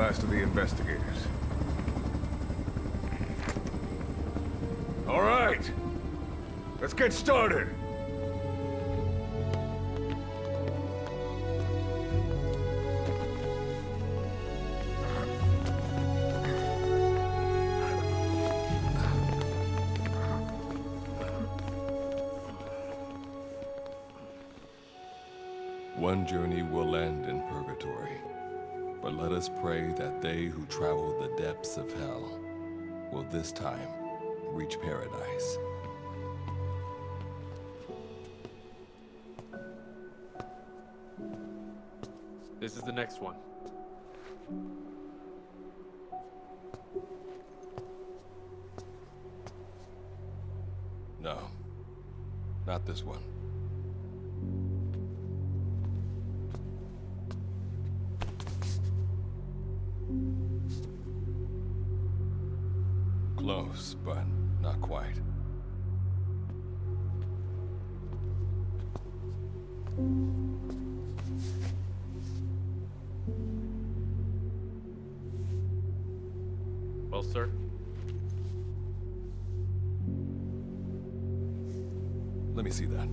last of the investigators. All right, let's get started. One journey will end in purgatory, but let us pray that they who travel the depths of hell will this time reach paradise. This is the next one. No, not this one. Close, but not quite. Well, sir. Let me see that.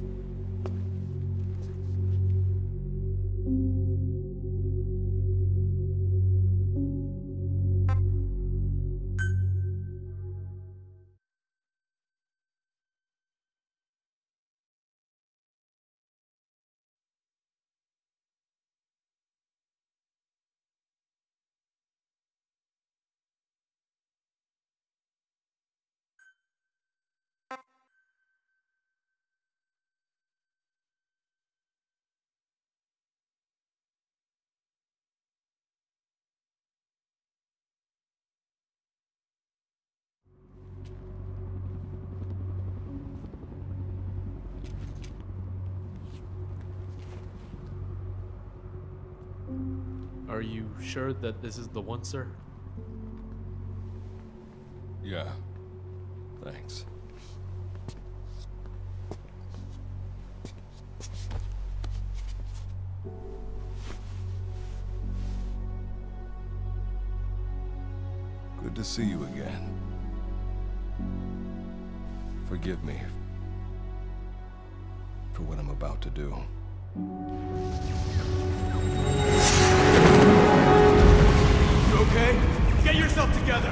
Are you sure that this is the one, sir? Yeah, thanks. Good to see you again. Forgive me for what I'm about to do. You okay? Get yourself together!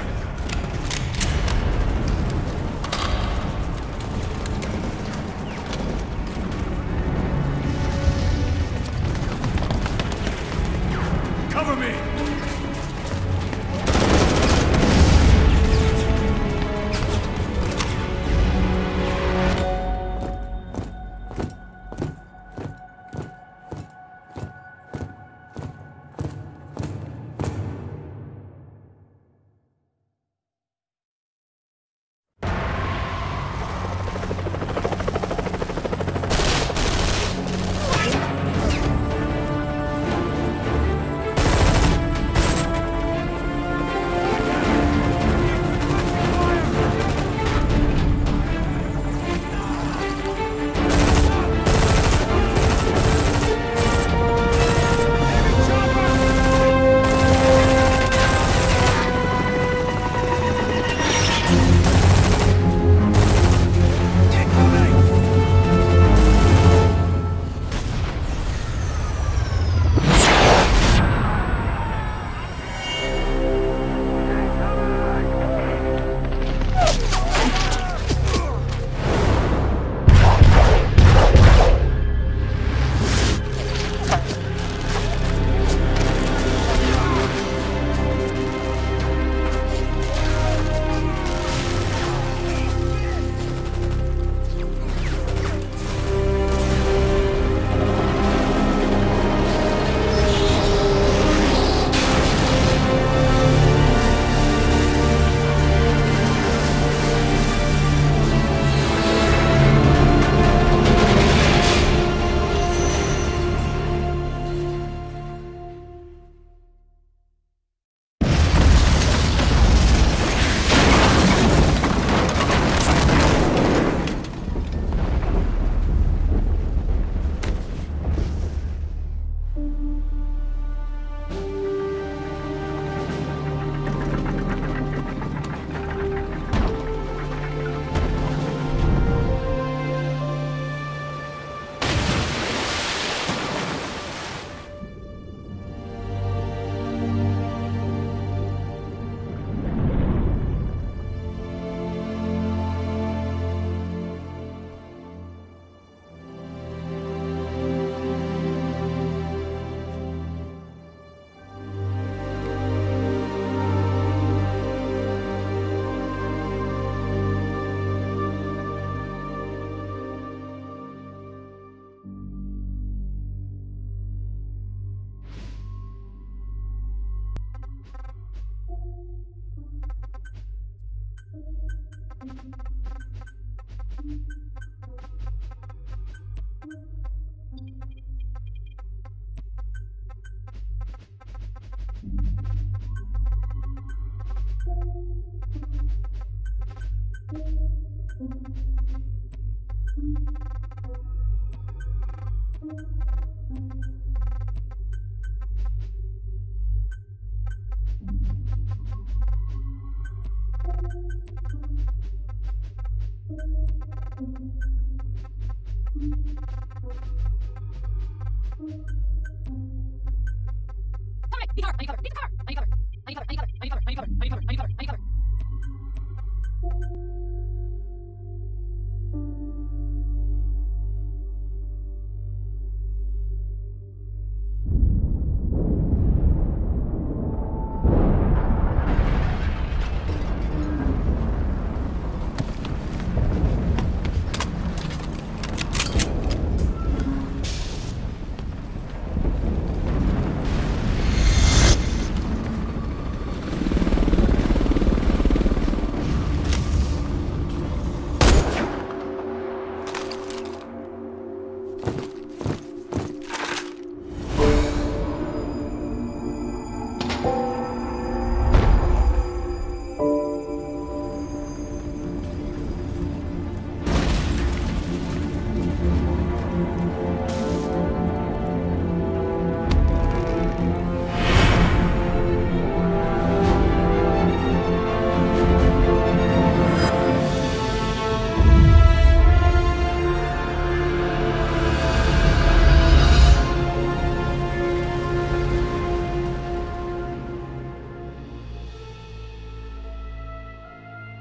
Cover me!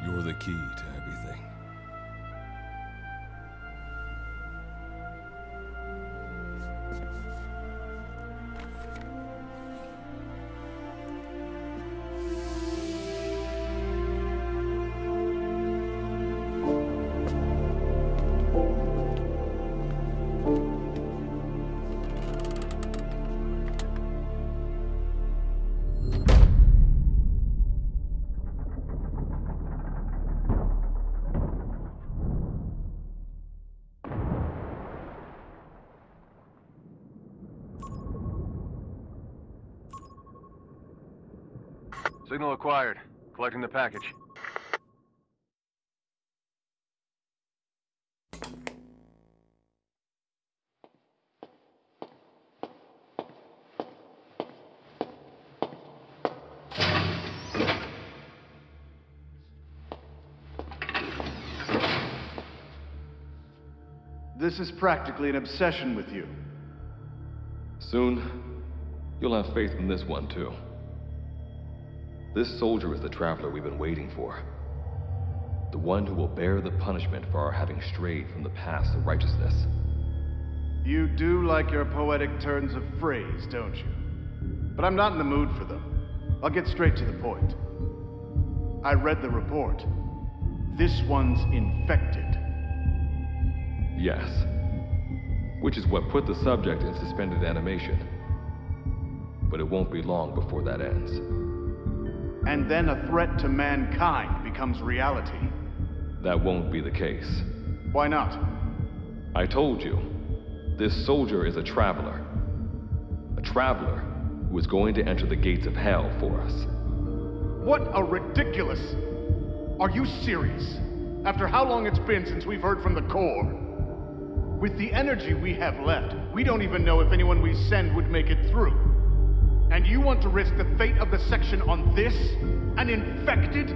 You're the key to everything. Signal acquired. Collecting the package. This is practically an obsession with you. Soon, you'll have faith in this one, too. This soldier is the traveler we've been waiting for. The one who will bear the punishment for our having strayed from the paths of righteousness. You do like your poetic turns of phrase, don't you? But I'm not in the mood for them. I'll get straight to the point. I read the report. This one's infected. Yes. Which is what put the subject in suspended animation. But it won't be long before that ends. And then a threat to mankind becomes reality. That won't be the case. Why not? I told you, this soldier is a traveler. A traveler who is going to enter the gates of hell for us. What a ridiculous... Are you serious? After how long it's been since we've heard from the Corps? With the energy we have left, we don't even know if anyone we send would make it through. And you want to risk the fate of the section on this? An infected?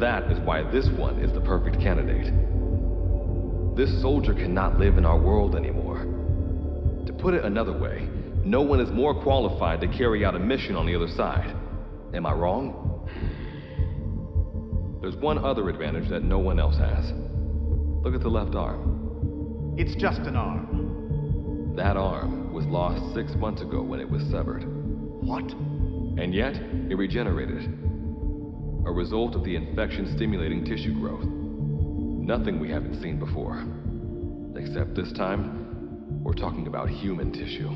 That is why this one is the perfect candidate. This soldier cannot live in our world anymore. To put it another way, no one is more qualified to carry out a mission on the other side. Am I wrong? There's one other advantage that no one else has. Look at the left arm. It's just an arm. That arm was lost 6 months ago when it was severed. What? And yet, it regenerated. A result of the infection-stimulating tissue growth. Nothing we haven't seen before. Except this time, we're talking about human tissue.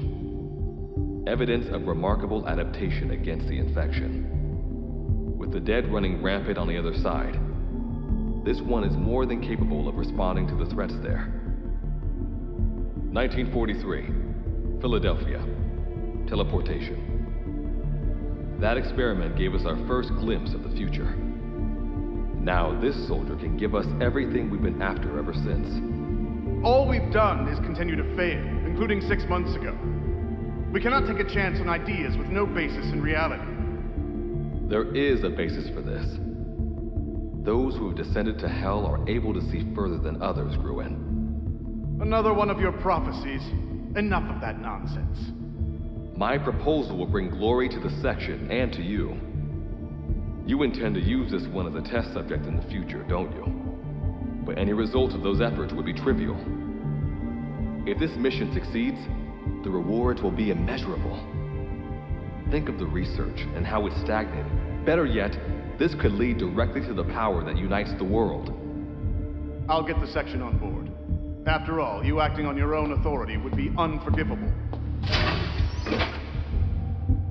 Evidence of remarkable adaptation against the infection. With the dead running rampant on the other side, This one is more than capable of responding to the threats there. 1943, Philadelphia. Teleportation. That experiment gave us our first glimpse of the future. Now this soldier can give us everything we've been after ever since. All we've done is continue to fail, including 6 months ago. We cannot take a chance on ideas with no basis in reality. There is a basis for this. Those who have descended to hell are able to see further than others, Gruen. Another one of your prophecies. Enough of that nonsense. My proposal will bring glory to the section and to you. You intend to use this one as a test subject in the future, don't you? But any result of those efforts would be trivial. If this mission succeeds, the rewards will be immeasurable. Think of the research and how it's stagnated. Better yet, this could lead directly to the power that unites the world. I'll get the section on board. After all, you acting on your own authority would be unforgivable.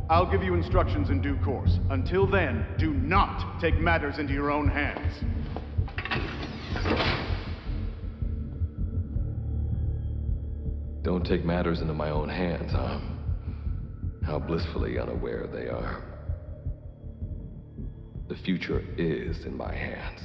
I'll give you instructions in due course. Until then, do not take matters into your own hands. Don't take matters into my own hands, huh? How blissfully unaware they are. The future is in my hands.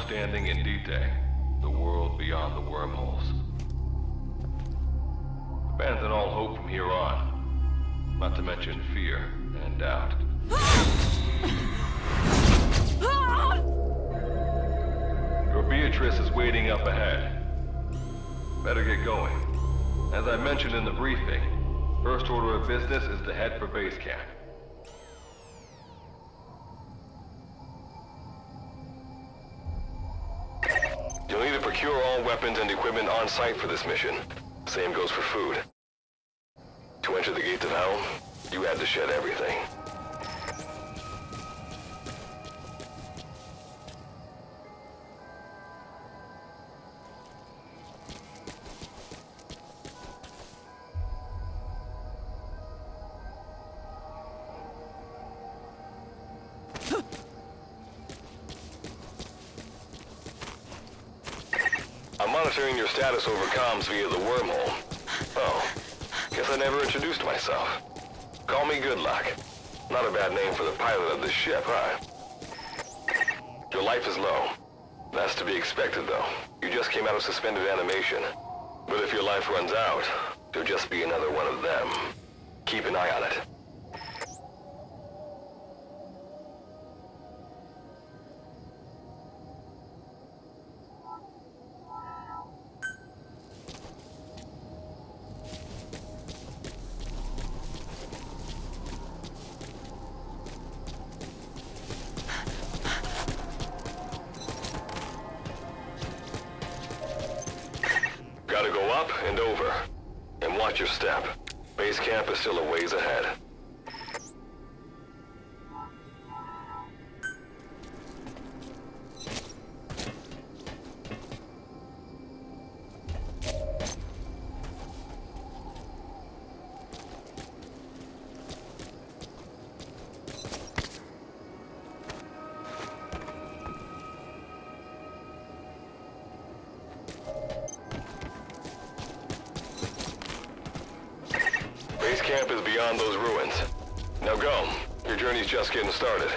Standing in D-Day, the world beyond the wormholes. Abandon all hope from here on, not to mention fear and doubt. Your Beatrice is waiting up ahead. Better get going. As I mentioned in the briefing, first order of business is to head for base camp. You'll need to procure all weapons and equipment on site for this mission. Same goes for food. To enter the gates of hell, you had to shed everything. I'm monitoring your status over comms via the wormhole. Oh, guess I never introduced myself. Call me Good Luck. Not a bad name for the pilot of this ship, huh? Your life is low. That's to be expected, though. You just came out of suspended animation. But if your life runs out, you'll just be another one of them. Keep an eye on it. and over. And watch your step. Base camp is still a ways ahead. Base camp is beyond those ruins. Now go. Your journey's just getting started.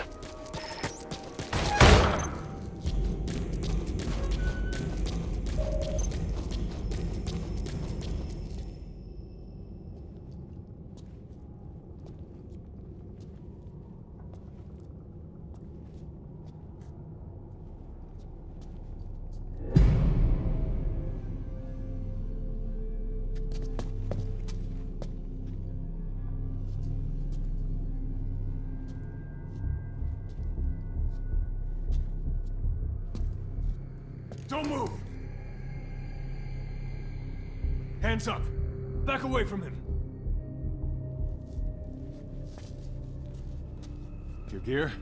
Don't move! Hands up! Back away from him! Your gear?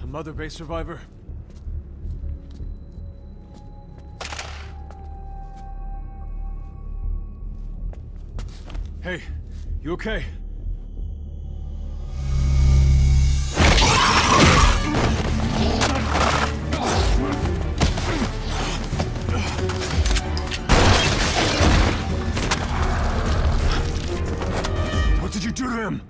A Mother Base survivor? Hey, you okay? What did you do to him?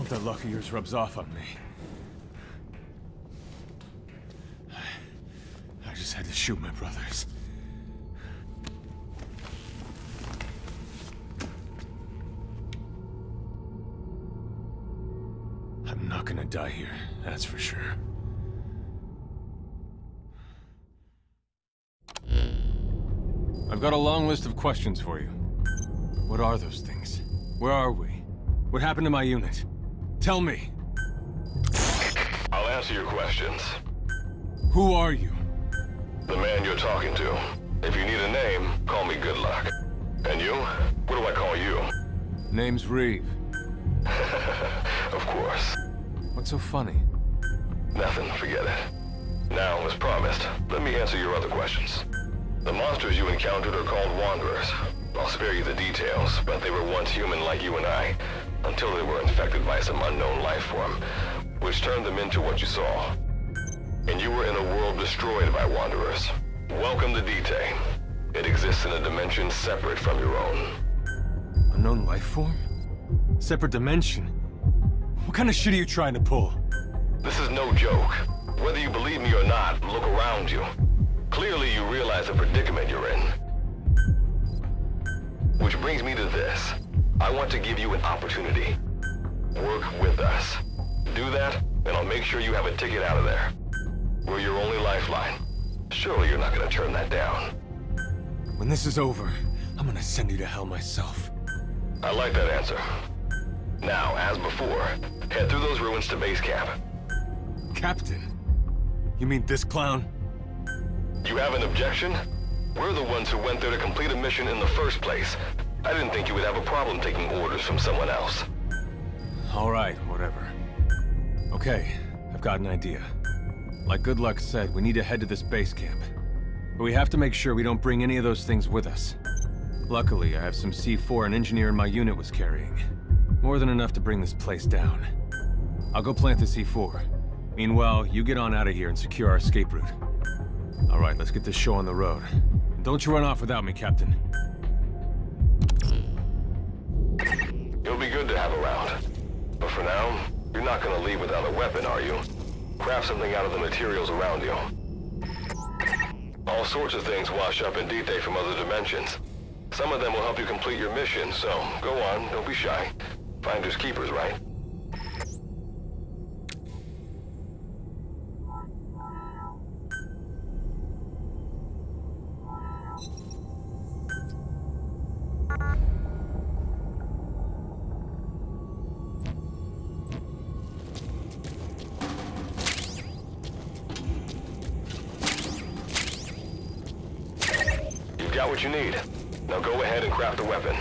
That luck of yours rubs off on me. I just had to shoot my brothers. I'm not gonna die here, that's for sure. I've got a long list of questions for you. What are those things? Where are we? What happened to my unit? Tell me. I'll answer your questions. Who are you? The man you're talking to. If you need a name, call me Good Luck. And you? What do I call you? Name's Reeve. Of course. What's so funny? Nothing, forget it. Now, as promised, let me answer your other questions. The monsters you encountered are called Wanderers. I'll spare you the details, but they were once human like you and I, until they were infected by some unknown life form, which turned them into what you saw. And you were in a world destroyed by Wanderers. Welcome to D-Day. It exists in a dimension separate from your own. Unknown life form? Separate dimension? What kind of shit are you trying to pull? This is no joke. Whether you believe me or not, look around you. Clearly you realize the predicament you're in. Which brings me to this. I want to give you an opportunity. Work with us. Do that, and I'll make sure you have a ticket out of there. We're your only lifeline. Surely you're not gonna turn that down. When this is over, I'm gonna send you to hell myself. I like that answer. Now, as before, head through those ruins to base camp. Captain? You mean this clown? You have an objection? We're the ones who went there to complete a mission in the first place. I didn't think you would have a problem taking orders from someone else. All right, whatever. Okay, I've got an idea. Like Good Luck said, we need to head to this base camp. But we have to make sure we don't bring any of those things with us. Luckily, I have some C4 an engineer in my unit was carrying. More than enough to bring this place down. I'll go plant the C4. Meanwhile, you get on out of here and secure our escape route. All right, let's get this show on the road. And don't you run off without me, Captain. You'll be good to have around. But for now, you're not gonna leave without a weapon, are you? Craft something out of the materials around you. All sorts of things wash up in D-Day from other dimensions. Some of them will help you complete your mission, so go on, don't be shy. Finders keepers, right? You've got what you need. Now go ahead and craft a weapon.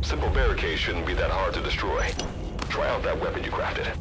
Simple barricades shouldn't be that hard to destroy. Try out that weapon you crafted.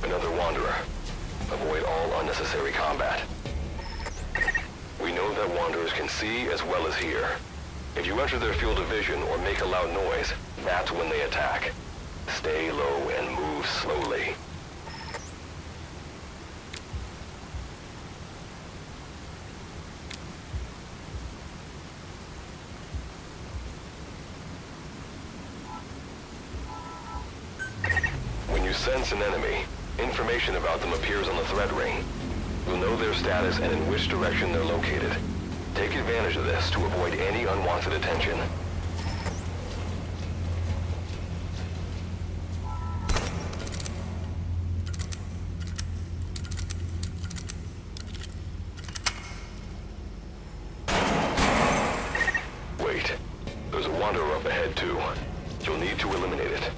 Another Wanderer. Avoid all unnecessary combat. We know that Wanderers can see as well as hear. If you enter their field of vision or make a loud noise, that's when they attack. Stay low and move slowly. sense an enemy, information about them appears on the threat ring. You'll know their status and in which direction they're located. Take advantage of this to avoid any unwanted attention. Wait, there's a wanderer up ahead too. You'll need to eliminate it.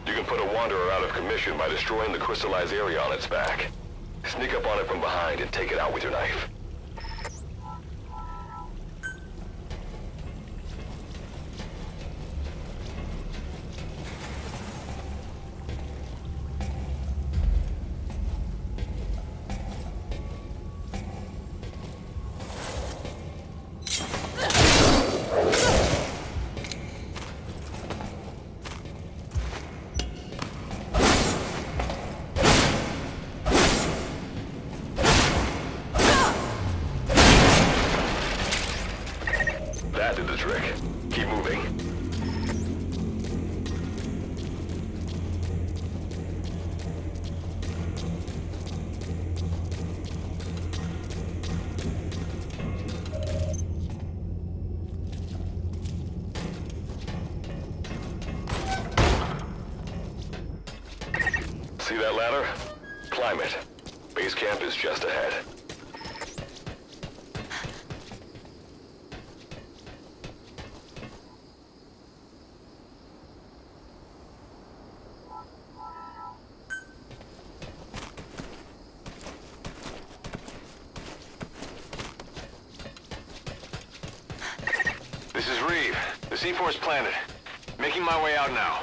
You can put a wanderer out of commission by destroying the crystallized area on its back. Sneak up on it from behind and take it out with your knife. That did the trick. Keep moving. See that ladder? Climb it. Base camp is just ahead. This is Reeve. The C4's planted. Making my way out now.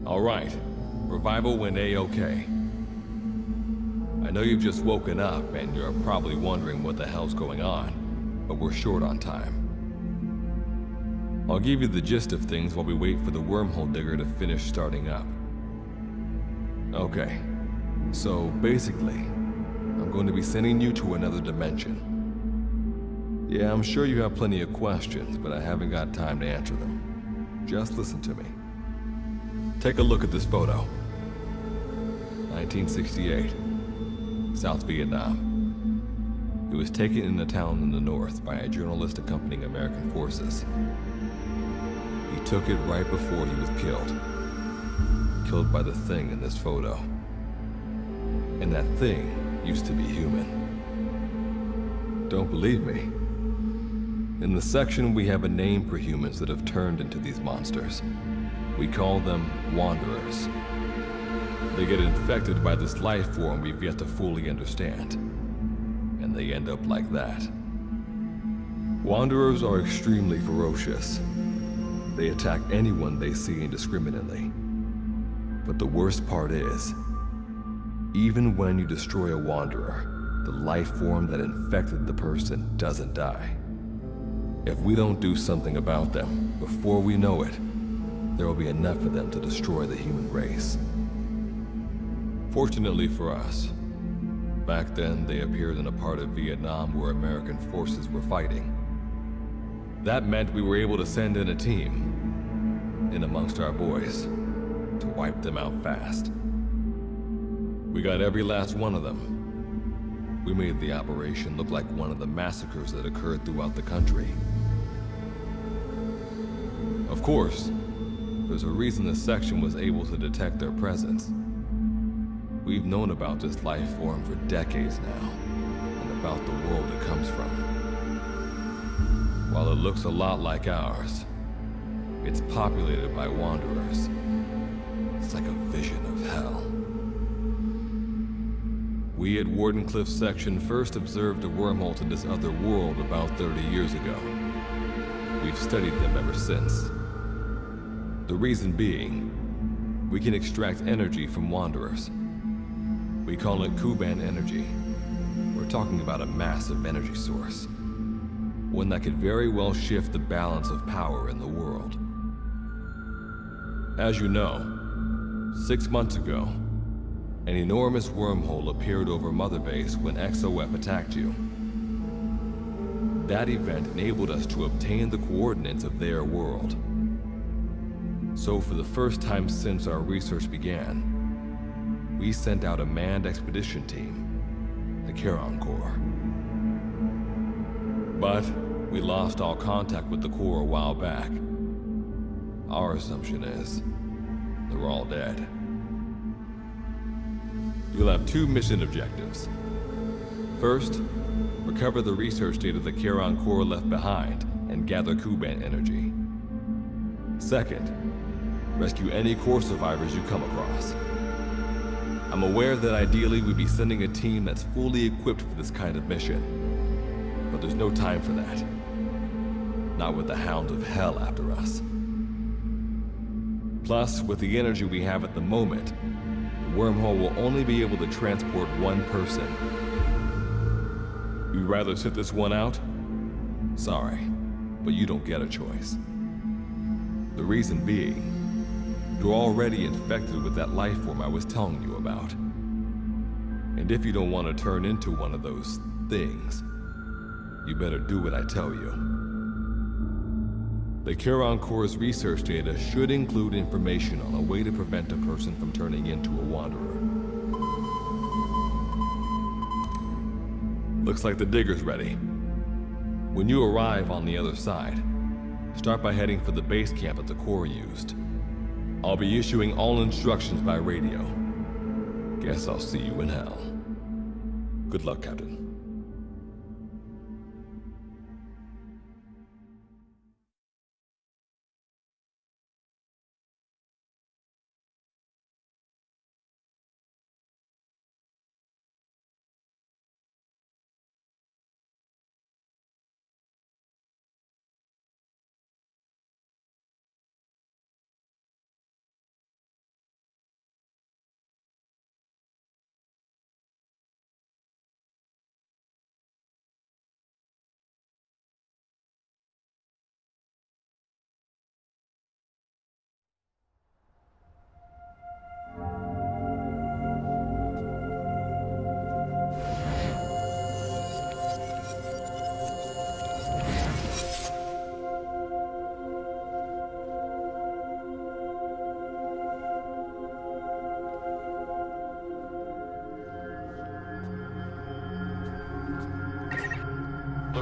All right. Revival went A-okay. I know you've just woken up and you're probably wondering what the hell's going on, but we're short on time. I'll give you the gist of things while we wait for the wormhole digger to finish starting up. Okay, so basically, I'm going to be sending you to another dimension. Yeah, I'm sure you have plenty of questions, but I haven't got time to answer them. Just listen to me. Take a look at this photo. 1968, South Vietnam. It was taken in a town in the north by a journalist accompanying American forces. He took it right before he was killed. Killed by the thing in this photo. And that thing used to be human. Don't believe me? In the section, we have a name for humans that have turned into these monsters. We call them wanderers. They get infected by this life form we've yet to fully understand. And they end up like that. Wanderers are extremely ferocious. They attack anyone they see indiscriminately. But the worst part is, even when you destroy a wanderer, the life form that infected the person doesn't die. If we don't do something about them, before we know it, there will be enough of them to destroy the human race. Fortunately for us, back then they appeared in a part of Vietnam where American forces were fighting. That meant we were able to send in a team, in amongst our boys, to wipe them out fast. We got every last one of them. We made the operation look like one of the massacres that occurred throughout the country. Of course, there's a reason the section was able to detect their presence. We've known about this life form for decades now, and about the world it comes from. While it looks a lot like ours, it's populated by wanderers. It's like a vision of hell. We at Wardenclyffe section first observed a wormhole to this other world about 30 years ago. We've studied them ever since. The reason being, we can extract energy from wanderers. We call it Kuban energy. We're talking about a massive energy source. One that could very well shift the balance of power in the world. As you know, 6 months ago, an enormous wormhole appeared over Mother Base when XOF attacked you. That event enabled us to obtain the coordinates of their world. So for the first time since our research began, we sent out a manned expedition team, the Charon Corps. But we lost all contact with the Corps a while back. Our assumption is they're all dead. You'll have 2 mission objectives. First, recover the research data the Charon Corps left behind and gather Kuban energy. Second, rescue any Corps survivors you come across. I'm aware that ideally we'd be sending a team that's fully equipped for this kind of mission, but there's no time for that. Not with the Hound of Hell after us. Plus, with the energy we have at the moment, the wormhole will only be able to transport one person. You'd rather sit this one out? Sorry, but you don't get a choice. The reason being, you're already infected with that life form I was telling you about. And if you don't want to turn into one of those things, you better do what I tell you. The Charon Corps' research data should include information on a way to prevent a person from turning into a wanderer. Looks like the digger's ready. When you arrive on the other side, start by heading for the base camp that the Corps used. I'll be issuing all instructions by radio. Guess I'll see you in hell. Good luck, Captain.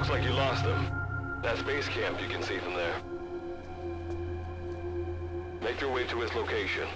Looks like you lost him. That's base camp you can see from there. Make your way to his location.